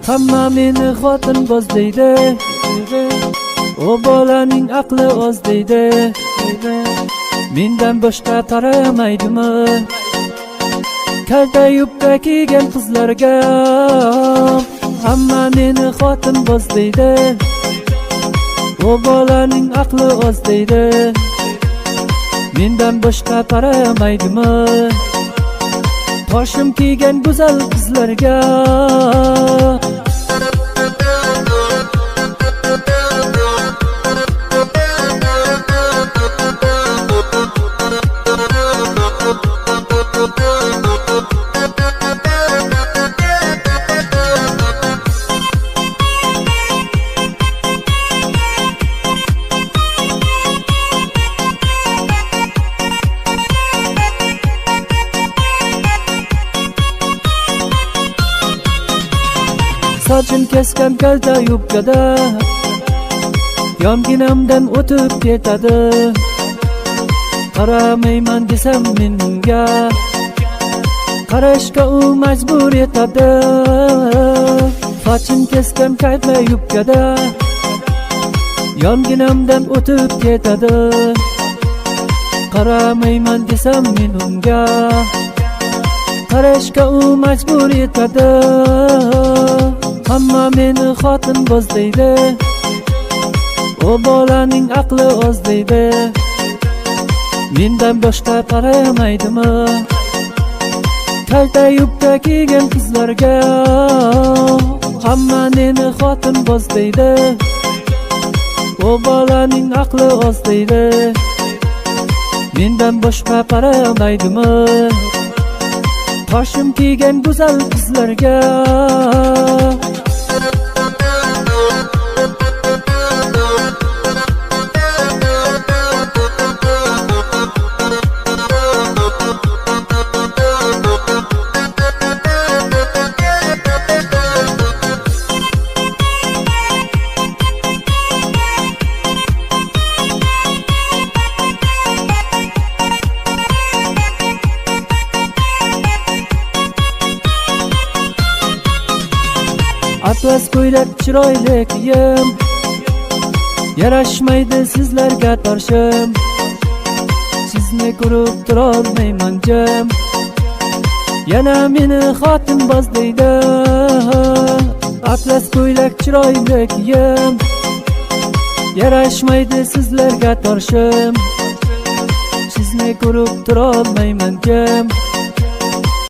Hamma meni xotinboz deydi, o bolaning aqli oz deydi. Mendan boshqa qaramaydimi kalta yubka kiygan qizlarga? Hamma meni xotinboz deydi, o bolaning aqli oz deydi. Mendan boshqa qaramaydimi toshim kiygan go'zal qizlarga? Sochim kesgan kalta yubkada yonginamdan o'tib ketadi. Qaramayman desam men unga, qarashga u majbur etadi. Sochim kesgan kalta yubkada yonginamdan o'tib ketadi. Qaramayman desam men unga, qarashga u majbur etadi. Hamma meni xotinboz deydi, o bolaning aqli oz deydi. Mendan boshqa qaramaydimi kalta yubka kiygan qizlarga? Hamma meni xotinboz deydi, o bolaning aqli oz deydi. Mendan boshqa qaramaydimi toshim kiygan go'zal qizlarga? Atlas ko'ylak chiroyli kiyim yarashmaydi sizlarga torshim. Sizni ko'rib turolmayman jim, yana meni xotinboz deydi. Atlas ko'ylak chiroyli kiyim yarashmaydi sizlarga torshim. Sizni ko'rib turolmayman jim,